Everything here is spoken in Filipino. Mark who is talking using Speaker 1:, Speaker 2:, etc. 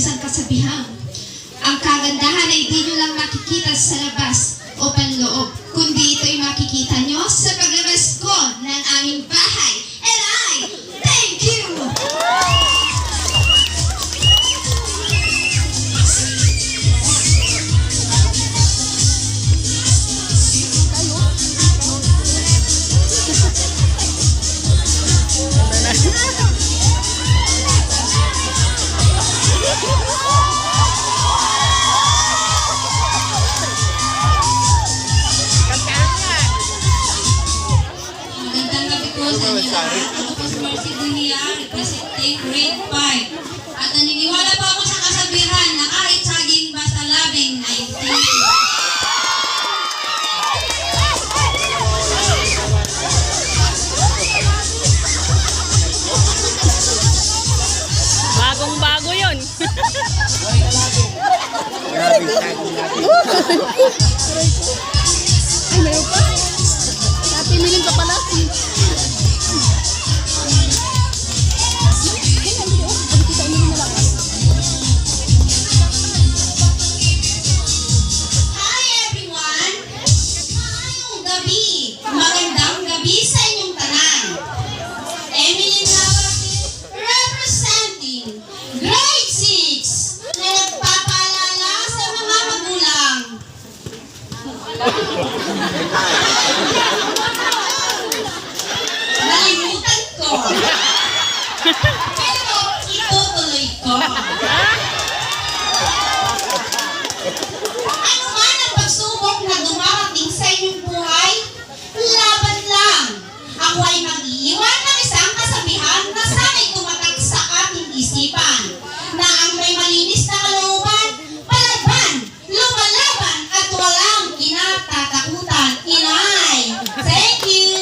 Speaker 1: isang kasabihan. Ang kagandahan ay di nyo lang makikita sa labas o panloob, kundi ito'y makikita nyo sa paglabas ko ng aming bahay. And I thank you!
Speaker 2: Ako po si Marcy Dunia, representing grade 5. At naniniwala po ako sa kasabihan na kahit saging basta labing ay thank you.
Speaker 3: Bagong-bago yun.
Speaker 4: Ay, meron pa. Napimilin ka pala.
Speaker 2: Hi everyone! Ngayong gabi, magandang gabi sa inyong tanan. Emily Navas, representing grade 6 na nagpapaalala sa mga magulang. Nalimutan ko. Pero itutuloy ko. Ano man ang pagsubok na dumarating sa inyong buhay, laban lang. Ako ay mag-iiwan ng isang kasabihan na sana'y tumatak sa ating isipan, na ang may malinis na kalooban, palaban, lumalaban, at walang kinatatakutan. Inay! Thank you!